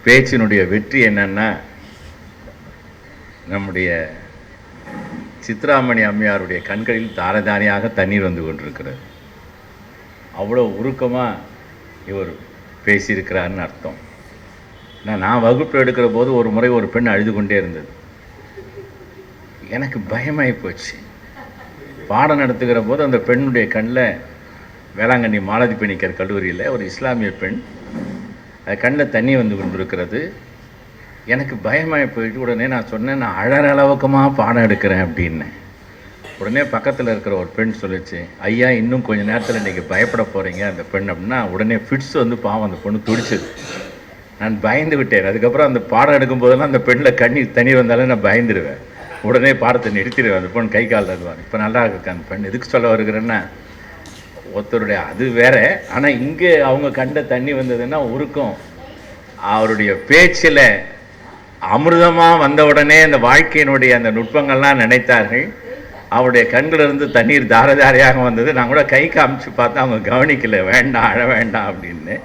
பேச்சினுடைய வெற்றி என்னன்னா, நம்முடைய சித்ராமணி அம்மையாருடைய கண்களில் தாரதாரியாக தண்ணீர் வந்து கொண்டிருக்கிறது. அவ்வளோ உருக்கமாக இவர் பேசியிருக்கிறாருன்னு அர்த்தம். நான் வகுப்பு எடுக்கிற போது ஒரு முறை ஒரு பெண் அழுது கொண்டே இருந்தது. எனக்கு பயமாகி போச்சு. பாடம் நடத்துகிற போது அந்த பெண்ணுடைய கண்ணில், வேளாங்கண்ணி மாலதி பெண்ணிக்கர் கல்லூரியில் ஒரு இஸ்லாமிய பெண், அது கண்ணில் தண்ணி வந்து கொண்டிருக்கிறது. எனக்கு பயமாகி போயிட்டு உடனே நான் சொன்னேன், நான் அழற அளவுக்குமா பாடம் எடுக்கிறேன் அப்படின்னு. உடனே பக்கத்தில் இருக்கிற ஒரு பெண் சொல்லிச்சு, ஐயா இன்னும் கொஞ்சம் நேரத்தில் நீங்கள் பயப்பட போகிறீங்க அந்த பெண் அப்படின்னா. உடனே ஃபிட்ஸ் வந்து பாவம் அந்த பொண்ணு துடிச்சது. நான் பயந்து விட்டேன். அதுக்கப்புறம் அந்த பாடம் எடுக்கும் போதெல்லாம் அந்த பெண்ணில் தண்ணீர் வந்தாலும் நான் பயந்துடுவேன். உடனே பாடத்தை நிறுத்திடுவேன். அந்த பொண்ணு கை கால் தருவார். இப்போ நல்லா இருக்கு அந்த பெண். எதுக்கு சொல்ல வருகிறேன்னா, ஒருத்தருடைய அது வேற, ஆனால் இங்கே அவங்க கண்ட தண்ணி வந்ததுன்னா உருக்கம். அவருடைய பேச்சில் அமிர்தமாக வந்த உடனே அந்த வாழ்க்கையினுடைய அந்த நுட்பங்கள்லாம் நினைத்தார்கள். அவருடைய கண்களிலிருந்து தண்ணீர் தாரதாரியாக வந்தது. நான் கூட கை காமிச்சு பார்த்தா அவங்க கவனிக்கலை, வேண்டாம் அழ வேண்டாம் அப்படின்னு.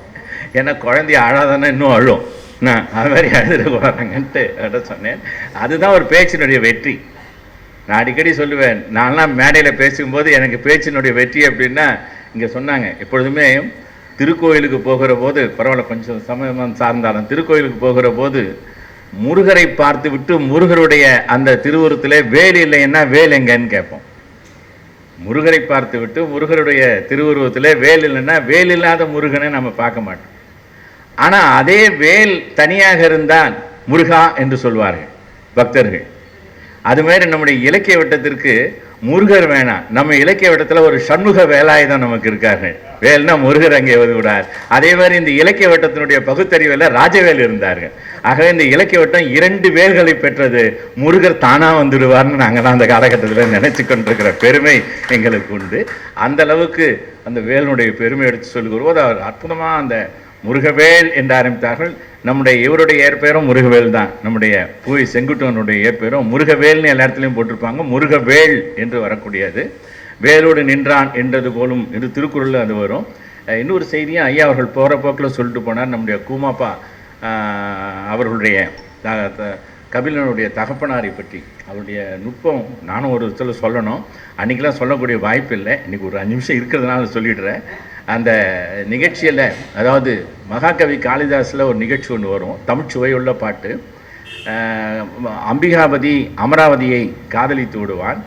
ஏன்னா குழந்தைய அழாதானே இன்னும் அழும், நான் அது மாதிரி எழுதுறாங்கன்ட்டு அட சொன்னேன். அதுதான் ஒரு பேச்சினுடைய வெற்றி. நான் அடிக்கடி சொல்லுவேன், நான்லாம் மேடையில் பேசும்போது எனக்கு பேச்சினுடைய வெற்றி அப்படின்னா, இங்கே சொன்னாங்க எப்பொழுதுமே திருக்கோயிலுக்கு போகிற போது, பரவாயில்ல கொஞ்சம் சமயம் சார்ந்தாலும், திருக்கோயிலுக்கு போகிற போது முருகரை பார்த்து விட்டு முருகருடைய அந்த திருவுருவத்தில் வேல் இல்லைன்னா வேல் எங்கன்னு கேட்போம். முருகரை பார்த்து விட்டு முருகருடைய திருவுருவத்தில் வேல் இல்லைன்னா வேல் இல்லாத முருகனை நம்ம பார்க்க மாட்டோம். ஆனால் அதே வேல் தனியாக இருந்தால் முருகா என்று சொல்வார்கள் பக்தர்கள். அதுமாரி நம்முடைய இலக்கிய வட்டத்திற்கு முருகர் வேணாம், நம்ம இலக்கிய வட்டத்தில் ஒரு சண்முக வேலாயுதம் நமக்கு இருக்கார்கள். வேல்னா முருகர் அங்கே விடார். அதே மாதிரி இந்த இலக்கிய வட்டத்தினுடைய பகுத்தறிவில் ராஜவேல் இருந்தார்கள். ஆகவே இந்த இலக்கிய வட்டம் 2 வேல்களை பெற்றது. முருகர் தானா வந்துடுவார்னு நாங்கள் அந்த காலகட்டத்தில் நினைச்சு கொண்டிருக்கிற பெருமை எங்களுக்கு உண்டு. அந்த அளவுக்கு அந்த வேலுடைய பெருமை எடுத்து சொல்லுகிறபோது அவர் அற்புதமாக அந்த முருகவேல் என்று ஆரம்பித்தார்கள். நம்முடைய இவருடைய ஏற்பெயரும் முருகவேல் தான். நம்முடைய பூவி செங்குட்டுவனுடைய ஏற்பெயரும் முருகவேல்னு எல்லா இடத்துலையும் போட்டிருப்பாங்க. முருகவேல் என்று வரக்கூடியது. வேலோடு நின்றான் என்றது போலும் என்று திருக்குறளில் அது வரும். இன்னொரு செய்தியும் ஐயா அவர்கள் போகிற போக்கில் சொல்லிட்டு போனார். நம்முடைய கூமாப்பா அவர்களுடைய கபிலனுடைய தகப்பனாரை பற்றி அவருடைய நுட்பம் நானும் ஒரு இடத்துல சொல்லணும். அன்றைக்கெலாம் சொல்லக்கூடிய வாய்ப்பு இல்லை. இன்றைக்கி ஒரு 5 நிமிஷம் இருக்கிறதுனால சொல்லிடுறேன். அந்த நிகழ்ச்சியில், அதாவது மகாகவி காளிதாஸில் ஒரு நிகழ்ச்சி ஒன்று வரும், தமிழ்ச்சுவையுள்ள பாட்டு. அம்பிகாபதி அமராவதியை காதலித்து விடுவான்.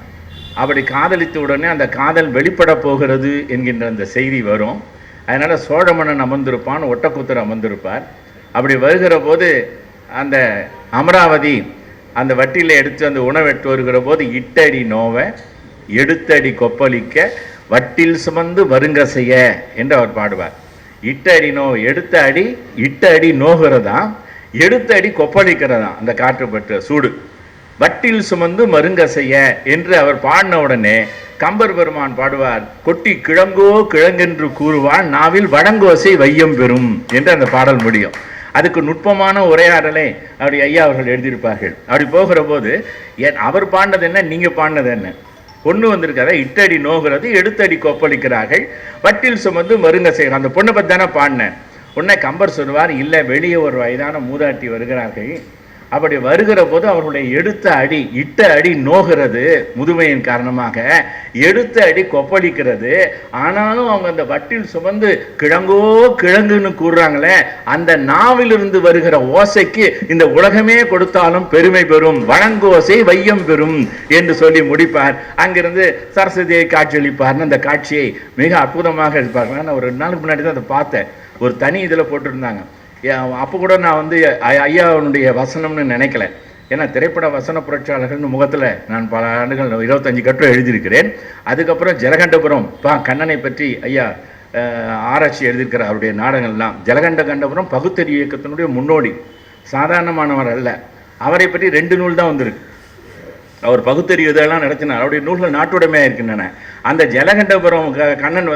அப்படி காதலித்து உடனே அந்த காதல் வெளிப்பட போகிறது என்கின்ற அந்த செய்தி வரும். அதனால் சோழ மன்னன் அமர்ந்திருப்பான், ஒட்டக்கூத்தர் அமர்ந்திருப்பார். அப்படி வருகிற போது அந்த அமராவதி அந்த வட்டியில் எடுத்து அந்த உணவெட்டு வருகிற போது, இட்டடி நோவ எடுத்தடி கொப்பளிக்க வட்டில் சுமந்து வருங்க செய்ய என்று அவர் பாடுவார். இட்ட அடி நோ, எடுத்த அடி இட்ட அடி நோகிறதா, எடுத்த அடி கொப்பளிக்கிறதா அந்த காற்றுப்பட்ட சூடு. வட்டில் சுமந்து மருங்க செய்ய என்று அவர் பாடின உடனே கம்பர் பெருமான் பாடுவார், கொட்டி கிழங்கோ கிழங்கென்று கூறுவான் நாவில் வடங்கோசை வையம் பெறும் என்று அந்த பாடல் முடியும். அதுக்கு நுட்பமான உரையாடலை அப்படி ஐயா அவர்கள் எழுதியிருப்பார்கள். அப்படி போகிற போது அவர் பாடினது என்ன, நீங்கள் பாடினது என்ன, பொண்ணு வந்திருக்காத, இட்டடி நோகிறது எடுத்தடி கொப்பளிக்கிறார்கள், வட்டில் சுமந்து மருங்க செய்கிறார். அந்த பொண்ணை பற்றி தானே பாடினேன். உடனே கம்பர் சொல்வார், இல்லை வெளியே ஒரு வயதான மூதாட்டி வருகிறார்கள். அப்படி வருகிற போது அவர்களுடைய எடுத்த அடி இட்ட அடி நோகிறது முதுமையின் காரணமாக, எடுத்த அடி கொப்பளிக்கிறது. ஆனாலும் அவங்க அந்த வட்டில் சுமந்து கிழங்கோ கிழங்குன்னு கூறுறாங்களே, அந்த நாவிலிருந்து வருகிற ஓசைக்கு இந்த உலகமே கொடுத்தாலும் பெருமை பெறும், வழங்கோசை வையம் பெறும் என்று சொல்லி முடிப்பார். அங்கிருந்து சரஸ்வதியை காட்சியளிப்பார்னு அந்த காட்சியை மிக அற்புதமாக இருப்பார்கள். நான் ஒரு 2 நாளுக்கு முன்னாடி தான் அதை பார்த்தேன். ஒரு தனி இதில் போட்டிருந்தாங்க. அப்போ கூட நான் ஐயாவுடைய வசனம்னு நினைக்கல. ஏன்னா திரைப்பட வசன புரட்சியாளர்கள்னு முகத்தில் நான் பல ஆண்டுகள் 25 கட்டுரை எழுதியிருக்கிறேன். அதுக்கப்புறம் ஜலகண்டபுரம் கண்ணனை பற்றி ஐயா ஆராய்ச்சி எழுதியிருக்கிற அவருடைய நாடகங்கள்லாம். ஜலகண்டபுரம் பகுத்தறிவு இயக்கத்தினுடைய முன்னோடி, சாதாரணமானவர் அல்ல. அவரை பற்றி 2 நூல் தான் வந்திருக்கு. அவர் பகுத்தறிவு இதெல்லாம் நடத்தினார். அவருடைய நூல்கள் நாட்டுடைமையாக இருக்கின்றன. அந்த ஜலகண்டபுரம் கண்ணன்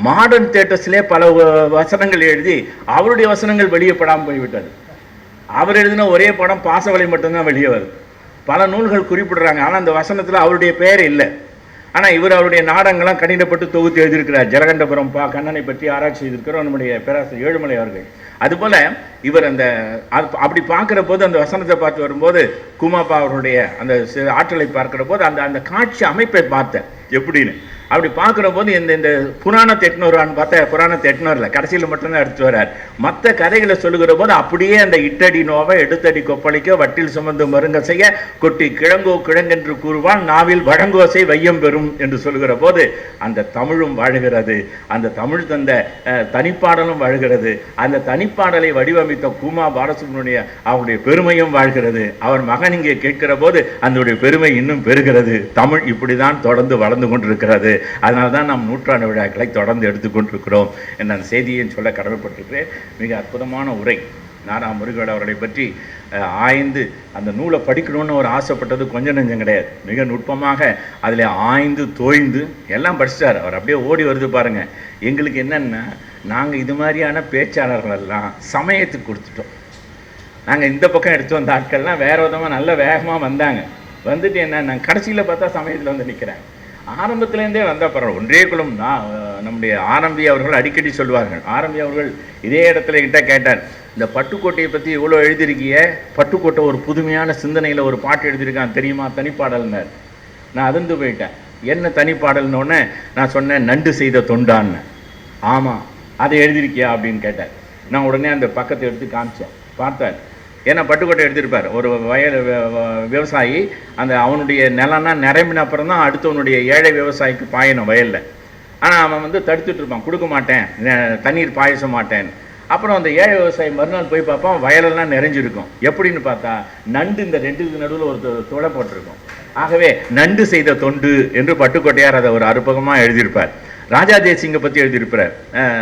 மாடர்ன் தியேட்டர்ஸ்லேயே பல வசனங்கள் எழுதி அவருடைய வசனங்கள் வெளியப்படாமல் போய்விட்டது. அவர் எழுதின ஒரே படம் பாசவலை மட்டும்தான் வெளியே வருது. பல நூல்கள் குறிப்பிடுறாங்க, ஆனால் அந்த வசனத்தில் அவருடைய பெயர் இல்லை. ஆனால் இவர் அவருடைய நாடகங்கள்லாம் கடினப்பட்டு தொகுத்து எழுதியிருக்கிறார். ஜலகண்டபுரம் கண்ணனை பற்றி ஆராய்ச்சி செய்திருக்கிறோம் நம்முடைய பேராசிரியர் ஏழுமலை அவர்கள். அதுபோல் இவர் அந்த அப்படி பார்க்குற போது அந்த வசனத்தை பார்த்து வரும்போது குமாப்பா அவருடைய அந்த ஆற்றலை பார்க்குற போது அந்த அந்த காட்சி அமைப்பை பார்த்தேன் எப்படின்னு. அப்படி பார்க்குற போது இந்த புராணத்தை எட்டுனூறான்னு பார்த்தா புராணத்தை எட்டுனூரில் கடைசியில் மட்டும்தான் எடுத்து வர்றார். மற்ற கதைகளை சொல்லுகிற போது அப்படியே அந்த இட்டடி நோவை எடுத்தடி கொப்பளிக்க வட்டில் சுமந்து மருங்க செய்ய கொட்டி கிழங்கோ கிழங்கென்று கூறுவான் நாவில் வழங்கோசை வையம் பெறும் என்று சொல்லுகிற போது அந்த தமிழும் வாழுகிறது, அந்த தமிழ் தந்த தனிப்பாடலும் வாழ்கிறது, அந்த தனிப்பாடலை வடிவமைத்த கூமா பாலசுப்ரமணிய அவருடைய பெருமையும் வாழ்கிறது. அவர் மகன் இங்கே கேட்கிற போது அதனுடைய பெருமை இன்னும் பெறுகிறது. தமிழ் இப்படிதான் தொடர்ந்து வளர்ந்து கொண்டிருக்கிறது. அதனால தான் நாம் நூற்றாண்டு விழாக்களை தொடர்ந்து எடுத்துக்கொண்டிருக்கிறோம் என்ற அந்த செய்தியை சொல்ல கடமைப்பட்டிருக்கிறேன். மிக அற்புதமான உரை. நாரா முருகவேல் அவர்களை பற்றி ஆய்ந்து அந்த நூலை படிக்கணும்னு ஒரு ஆசைப்பட்டது கொஞ்சம் நெஞ்சம் கிடையாது. மிக நுட்பமாக அதில் ஆய்ந்து தோய்ந்து எல்லாம் படிச்சிட்டார் அவர். அப்படியே ஓடி வருது பாருங்கள். எங்களுக்கு என்னென்னா நாங்கள் இது மாதிரியான பேச்சாளர்கள் எல்லாம் சமயத்துக்கு கொடுத்துட்டோம். நாங்கள் இந்த பக்கம் எடுத்து வந்த ஆட்கள்லாம் வேறு விதமாக நல்ல வேகமாக வந்தாங்க. வந்துட்டு என்ன நாங்கள் கடைசியில் பார்த்தா சமயத்தில் வந்து நிற்கிறாங்க. ஆரம்பத்துலேருந்தே வந்தால் பரவாயில்ல. ஒன்றே குலம் நம்முடைய ஆரம்பி அவர்கள் அடிக்கடி சொல்வார்கள். ஆரம்பி அவர்கள் இதே இடத்துல கிட்ட கேட்டார், இந்த பட்டுக்கோட்டையை பற்றி இவ்வளோ எழுதியிருக்கிய, பட்டுக்கோட்டை ஒரு புதுமையான சிந்தனையில் ஒரு பாட்டு எழுதியிருக்கான் தெரியுமா, தனிப்பாடல்னார். நான் அதிர்ந்து போயிட்டேன். என்ன தனிப்பாடல்னோடனே நான் சொன்னேன் நண்டு செய்த தொண்டான்னு. ஆமாம் அதை எழுதியிருக்கியா அப்படின்னு கேட்டார். நான் உடனே அந்த பக்கத்தை எடுத்து காமிச்சேன். பார்த்தார். ஏன்னா பட்டுக்கோட்டை எடுத்திருப்பார். ஒரு வயல் விவசாயி அந்த அவனுடைய நிலம்னா நிரம்பின அப்புறம் தான் அடுத்தவனுடைய ஏழை விவசாயிக்கு பாயணும் வயலில். ஆனால் அவன் வந்து தடுத்துட்டு இருப்பான், கொடுக்க மாட்டேன், தண்ணீர் பாயச மாட்டேன். அப்புறம் அந்த ஏழை விவசாயி மறுநாள் போய் பார்ப்பான், வயலெல்லாம் நிறைஞ்சிருக்கும். எப்படின்னு பார்த்தா நண்டு இந்த ரெண்டுக்கு நடுவில் ஒரு தொலை போட்டிருக்கும். ஆகவே நண்டு செய்த தொண்டு என்று பட்டுக்கோட்டையார் அதை ஒரு அற்புதமாக எழுதியிருப்பார். ராஜா தேசிங்கை பற்றி எழுதியிருப்பார்.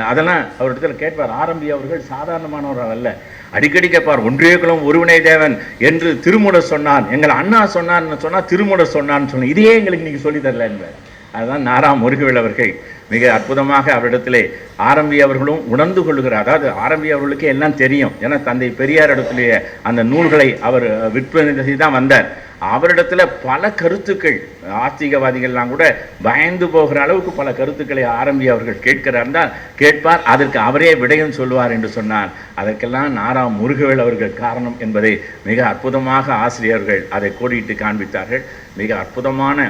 அதெல்லாம் அவரிடத்துல கேட்பார். ஆரம்பி அவர்கள் சாதாரணமானவர் அல்ல. அடிக்கடி கேட்பார், ஒன்றே குலம் ஒருவனே தேவன் என்று திருமூலர் சொன்னான், எங்கள் அண்ணா சொன்னான்னு சொன்னால் திருமூலர் சொன்னான்னு சொன்ன, இதையே எங்களுக்கு நீங்கள் சொல்லி தரல என்பார். அதுதான் நாரா முருகவேல் அவர்கள் மிக அற்புதமாக அவரிடத்திலே ஆரம்பி அவர்களும் உணர்ந்து கொள்ளுகிறார். அதாவது ஆரம்பி அவர்களுக்கு எல்லாம் தெரியும். ஏன்னா தந்தை பெரியார் இடத்துலேயே அந்த நூல்களை அவர் விற்பனை செய்து தான் வந்தார். அவரிடத்துல பல கருத்துக்கள் ஆஸ்திகவாதிகள்லாம் கூட பயந்து போகிற அளவுக்கு பல கருத்துக்களை ஆரம்பி அவர்கள் கேட்பார். அதற்கு அவரே விடயம் சொல்வார் என்று சொன்னார். அதற்கெல்லாம் நாரா முருகவேல் அவர்கள் காரணம் என்பதை மிக அற்புதமாக ஆசிரியர்கள் அதை கோடிட்டு காண்பித்தார்கள். மிக அற்புதமான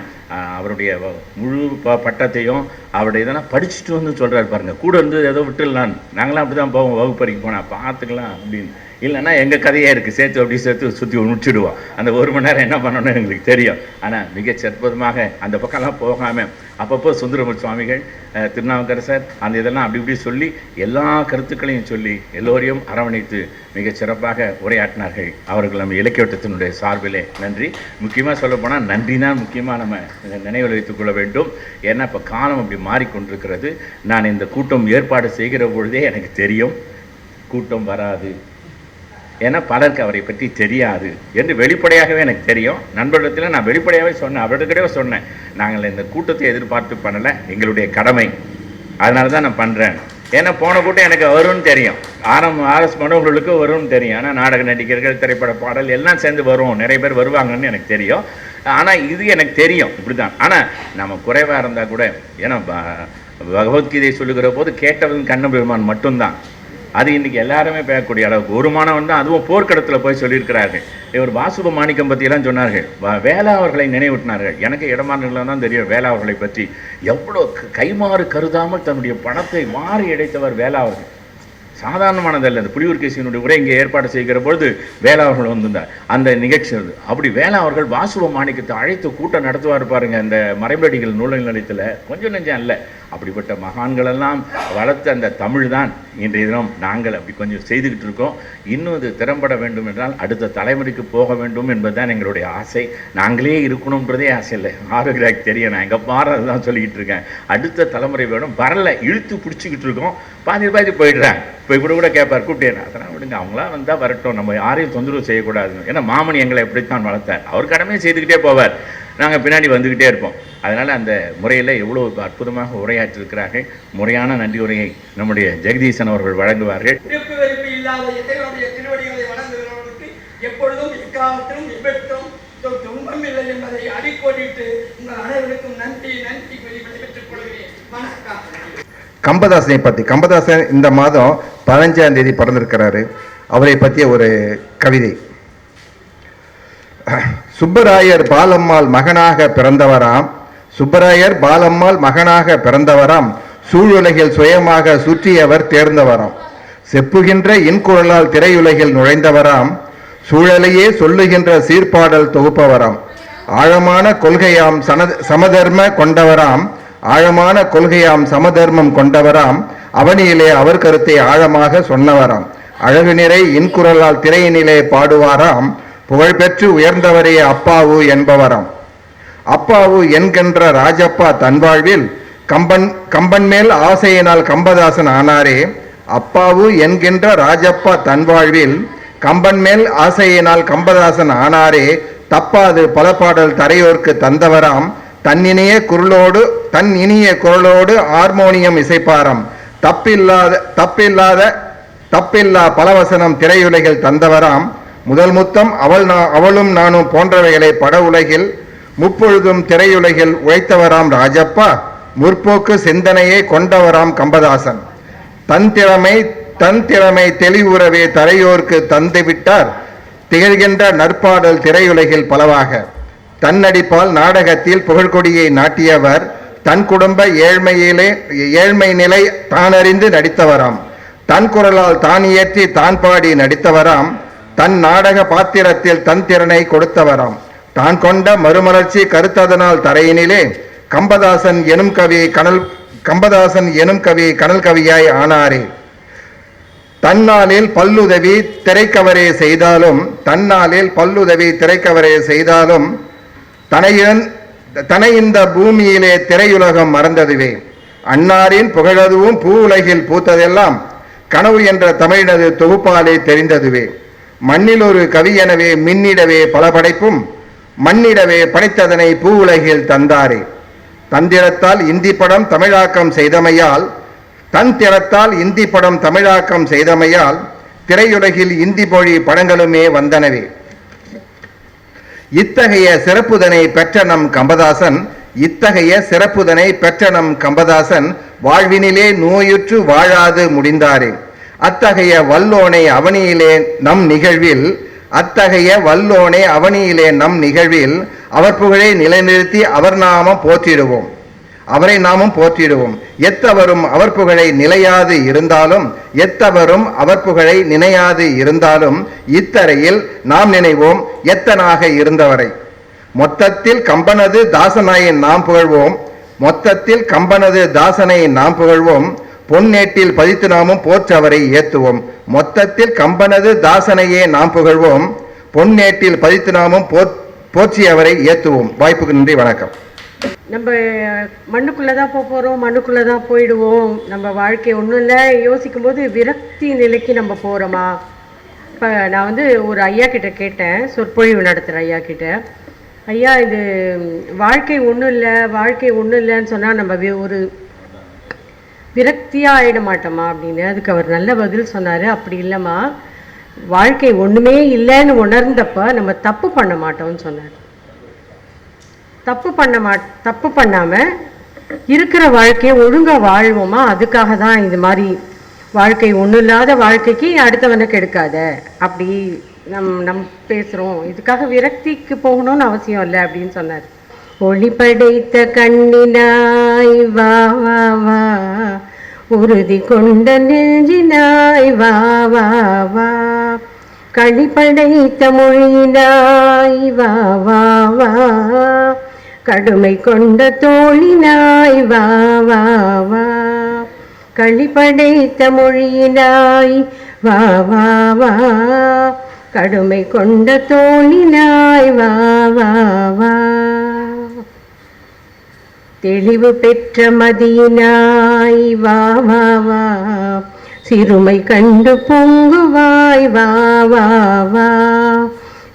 அவருடைய முழு பட்டத்தையும் அவருடைய இதெல்லாம் படிச்சுட்டு வந்து சொல்கிறார் பாருங்கள். கூட இருந்து ஏதோ விட்டுடலான்னு நாங்களாம் அப்படி தான் போவோம், வகுப்பறைக்கு போனால் பார்த்துக்கலாம் அப்படின்னு. இல்லைன்னா எங்கள் கதையாக இருக்குது, சேர்த்து சுற்றி முடிச்சுடுவோம். அந்த ஒரு மணி நேரம் என்ன பண்ணணும்னு எங்களுக்கு தெரியும். ஆனால் மிக அற்புதமாக அந்த பக்கம்லாம் போகாமல் அப்பப்போ சுந்தரமூர்த்தி சுவாமிகள், திருநாவுக்கரசர் அந்த இதெல்லாம் அப்படி இப்படி சொல்லி எல்லா கருத்துக்களையும் சொல்லி எல்லோரையும் அரவணைத்து மிகச் சிறப்பாக உரையாற்றினார்கள். அவர்கள் நம்ம இலக்கியவட்டத்தினுடைய சார்பிலே நன்றி. முக்கியமாக சொல்லப்போனால் நன்றி தான் முக்கியமாக நம்ம நினைவில் வைத்துக் கொள்ள வேண்டும். ஏன்னா இப்போ காலம் அப்படி மாறிக்கொண்டிருக்கிறது. நான் இந்த கூட்டம் ஏற்பாடு செய்கிற பொழுதே எனக்கு தெரியும் கூட்டம் வராது. ஏன்னா பலருக்கு அவரை பற்றி தெரியாது என்று வெளிப்படையாகவே எனக்கு தெரியும். நண்பரிடத்தில் நான் வெளிப்படையாகவே சொன்னேன், அவர்கிட்டவே சொன்னேன், நாங்கள் இந்த கூட்டத்தை எதிர்பார்த்து பண்ணலை, எங்களுடைய கடமை, அதனால தான் நான் பண்ணுறேன். ஏன்னா போன கூட்டம் எனக்கு வரும்னு தெரியும், RS மனோகர்களுக்கு வரும்னு தெரியும். ஆனால் நாடக நடிகர்கள், திரைப்பட பாடல் எல்லாம் சேர்ந்து வரும், நிறைய பேர் வருவாங்கன்னு எனக்கு தெரியும். ஆனால் இது எனக்கு தெரியும் இப்படி தான். ஆனால் நம்ம குறைவாக இருந்தால் கூட, ஏன்னா பகவத்கீதை சொல்லுகிற போது கேட்டவன் கண்ணபெருமான் மட்டும்தான். அது இன்றைக்கி எல்லாருமே பேசக்கூடிய அளவுக்கு ஒரு மாணவன் தான், அதுவும் போர்க்களத்தில் போய் சொல்லியிருக்கிறார்கள். இவர் வாசுப மாணிக்கம் பற்றியெல்லாம் சொன்னார்கள், வேளா அவர்களை நினைவூட்டினார்கள். எனக்கு இடமாறுகளை தான் தெரியும் வேளா அவர்களை பற்றி. எவ்வளோ கைமாறு கருதாமல் தன்னுடைய பணத்தை மாறி இடைத்தவர் வேளா அவர்கள். சாதாரணமானதல்ல. அந்த புலியூர் கேசியினுடைய உரை இங்கே ஏற்பாடு செய்கிற பொழுது வேளா அவர்கள் வந்திருந்தார் அந்த நிகழ்ச்சி. அப்படி வேளா அவர்கள் வாசுப மாணிக்கத்தை அழைத்து கூட்டம் நடத்துவார் பாருங்க. அந்த மறைமலடிகள் நூல் நிலையத்தில் கொஞ்சம் நெஞ்சம் இல்லை. அப்படிப்பட்ட மகான்களெல்லாம் வளர்த்த அந்த தமிழ் தான் இன்றைய தினம் நாங்கள் அப்படி கொஞ்சம் செய்துக்கிட்டு இருக்கோம். இன்னும் இது திறம்பட வேண்டும் என்றால் அடுத்த தலைமுறைக்கு போக வேண்டும் என்பதுதான் எங்களுடைய ஆசை. நாங்களே இருக்கணுன்றதே ஆசை இல்லை, ஆரோக்கியராக்கு தெரியும். நான் எங்கள் பாரு அதுதான் சொல்லிக்கிட்டு இருக்கேன். அடுத்த தலைமுறை வேணும், வரல இழுத்து பிடிச்சிக்கிட்டு இருக்கோம். பாதி போயிடுறாங்க. இப்போ கூட கேட்பார் கூப்பிட்டேன், அதெல்லாம் விடுங்க, அவங்களாம் வந்தால் வரட்டும், நம்ம யாரையும் தொந்தரவு செய்யக்கூடாதுன்னு. ஏன்னா மாமணி எங்களை எப்படித்தான் வளர்த்தார், அவர் கடமையை செய்துக்கிட்டே போவார், நாங்கள் பின்னாடி வந்துக்கிட்டே இருப்போம். அதனால் அந்த முறையில் எவ்வளோ அற்புதமாக உரையாற்றிருக்கிறார்கள். முறையான நன்றி உரையை நம்முடைய ஜெகதீசன் அவர்கள் வழங்குவார்கள். எப்பொழுதும் எக்காலத்திலும் எப்பெற்றும் துன்பம் இல்லை என்பதை அடிக்கோடிட்டு உங்கள் அனைவருக்கும் நன்றி நன்றி பெற்றுக் கொள்கிறேன். வணக்கம். கம்பதாசனை பற்றி, கம்பதாசன் இந்த மாதம் 15ஆம் தேதி பிறந்திருக்கிறாரு. அவரை பற்றிய ஒரு கவிதை. சுப்பராயர் பாலம்மாள் மகனாக பிறந்தவராம், சுப்பராயர் பாலம்மாள் மகனாக பிறந்தவராம், சூழுலகில் சுயமாக சுற்றியவர் தேர்ந்தவராம், செப்புகின்ற இன்குரலால் திரையுலகில் நுழைந்தவராம், சூழலையே சொல்லுகின்ற சீர்பாடல் தொகுப்பவராம், ஆழமான கொள்கையாம் சமதர்ம கொண்டவராம், ஆழமான கொள்கையாம் சமதர்மம் கொண்டவராம், அவனியிலே அவர் கருத்தை ஆழமாக சொன்னவராம், அழகு நிறை இன்குரலால் திரையினிலே பாடுவாராம், புகழ்பெற்று உயர்ந்தவரே அப்பாவு என்பவராம். அப்பாவு என்கின்ற ராஜப்பா தன் வாழ்வில் கம்பன் மேல் ஆசையினால் கம்பதாசன் ஆனாரே, அப்பாவு என்கின்ற ராஜப்பா தன் வாழ்வில் கம்பன் மேல் ஆசையினால் கம்பதாசன் ஆனாரே, தப்பாது பல பாடல் தரையோர்க்கு தந்தவராம், தன் இனிய குரலோடு ஹார்மோனியம் இசைப்பாராம், தப்பில்லா பலவசனம் திரையுலகில் தந்தவராம், முதல் முத்தம் அவளும் நானும் போன்றவைகளை பட உலகில் முப்பொழுதும் திரையுலகில் உழைத்தவராம் ராஜப்பா, முற்போக்கு சிந்தனையை கொண்டவராம் கம்பதாசன், தன் திறமை தெளிவுறவே தரையோர்க்கு தந்துவிட்டார், திகழ்கின்ற நற்பாடல் திரையுலகில் பலவாக, தன்னடிப்பால் நாடகத்தில் புகழ்கொடியை நாட்டியவர், தன் குடும்ப ஏழ்மை நிலை தானறிந்து நடித்தவராம், தன் குரலால் தான் இயற்றி தான் பாடி நடித்தவராம், தன் நாடக பாத்திரத்தில் தன் திறனை கொடுத்தவராம், தான் கொண்ட மறுமலர்ச்சி கருத்ததனால் தரையினிலே கம்பதாசன் எனும் கவி கனல் கவியாய் ஆனாரே, தன்னாலில் பல்லுதவி திரைக்கவரே செய்தாலும் தனை இந்த பூமியிலே திரையுலகம் மறந்ததுவே, அன்னாரின் புகழதுவும் பூ உலகில் பூத்ததெல்லாம் கனவு என்ற தமிழினது தொகுப்பாலே தெரிந்ததுவே, மண்ணில் ஒரு கவி எனவே மின்னிடவே பல படைப்பும் மண்ணிடவே படைத்ததனை பூ உலகில் தந்தாரே, தந்திரத்தால் இந்தி படம் தமிழாக்கம் செய்தமையால் திரையுலகில் இந்தி மொழி படங்களுமே வந்தனவே, இத்தகைய சிறப்புதனை பெற்ற நம் கம்பதாசன் வாழ்வினிலே நோயுற்று வாழாது முடிந்தாரே, அத்தகைய வல்லோனை அவனியிலே நம் நிகழ்வில் அவர் புகழை நிலைநிறுத்தி அவரை நாமும் போற்றிடுவோம், எத்தவரும் அவர் புகழை நினையாது இருந்தாலும் இத்தரையில் நாம் நினைவோம் எத்தனாக இருந்தவரை, மொத்தத்தில் கம்பனது தாசனை நாம் புகழ்வோம், பொன்னேட்டில் பதித்து நாமும் போற்றவரை ஏத்துவோம், மொத்தத்தில் கம்பனது தாசனையே நாம் புகழ்வோம், பொன்னேட்டில் பதித்து நாமும் போற்றியவரை ஏத்துவோம். வாய்ப்புக்கு நன்றி, வணக்கம். நம்ம மண்ணுக்குள்ளே தான் போகிறோம், மண்ணுக்குள்ளே தான் போயிடுவோம், நம்ம வாழ்க்கை ஒன்றும் இல்லை யோசிக்கும் போது விரக்தி நிலைக்கு நம்ம போகிறோமா? இப்போ நான் ஒரு ஐயா கிட்ட கேட்டேன், சொற்பொழிவு நடத்துகிற ஐயா கிட்ட, ஐயா இது வாழ்க்கை ஒன்றும் இல்லைன்னு சொன்னால் நம்ம ஒரு விரக்தியாக ஆகிட மாட்டோமா அப்படின்னு. அதுக்கு அவர் நல்ல பதில் சொன்னார், அப்படி இல்லைம்மா, வாழ்க்கை ஒன்றுமே இல்லைன்னு உணர்ந்தப்ப நம்ம தப்பு பண்ண மாட்டோம்னு சொன்னார். தப்பு பண்ணாமல் இருக்கிற வாழ்க்கையை ஒழுங்காக வாழ்வோமா, அதுக்காக தான் இது மாதிரி வாழ்க்கை ஒன்றும் இல்லாத வாழ்க்கைக்கு அடுத்தவனை கெடுக்காத அப்படி நம் பேசுகிறோம், இதுக்காக விரக்திக்கு போகணும்னு அவசியம் இல்லை அப்படின்னு சொன்னார். ஒளி படைத்த கண்ணினாய் வா வா வா, உறுதி கொண்ட நெஞ்சினாய் வா வா வா, களி படைத்த மொழியினாய் வா வா வா, கடுமை கொண்ட தோழினாய் வா வா வா, களி படைத்த மொழியினாய் வா வா வா, கடுமை கொண்ட தோழினாய் வா வா வா, தெளிவு பெற்ற மதியினாய் வா வா வா, சிறுமை கண்டு பொங்குவாய் வா வா வா,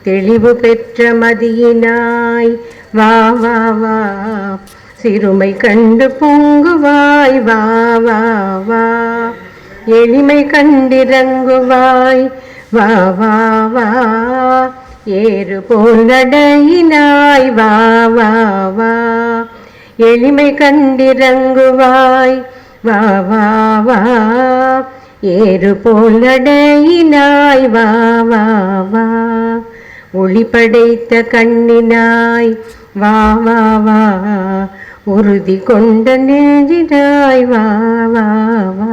தெளிவு பெற்ற மதியினாய் வா வா வா, சிறுமை கண்டு பொங்குவாய் வா வா வா, எளிமை கண்டிறங்குவாய் வா வா வா, ஏறு போல் நடையினாய் வா வா வா, எளிமை கண்டிறங்குவாய் வா வா வா, ஏறு போல் நடையினாய் வா வா வா, ஒளி படைத்த கண்ணினாய் வா வா வா, உறுதி கொண்ட நெஞ்சினாய் வா வா வா.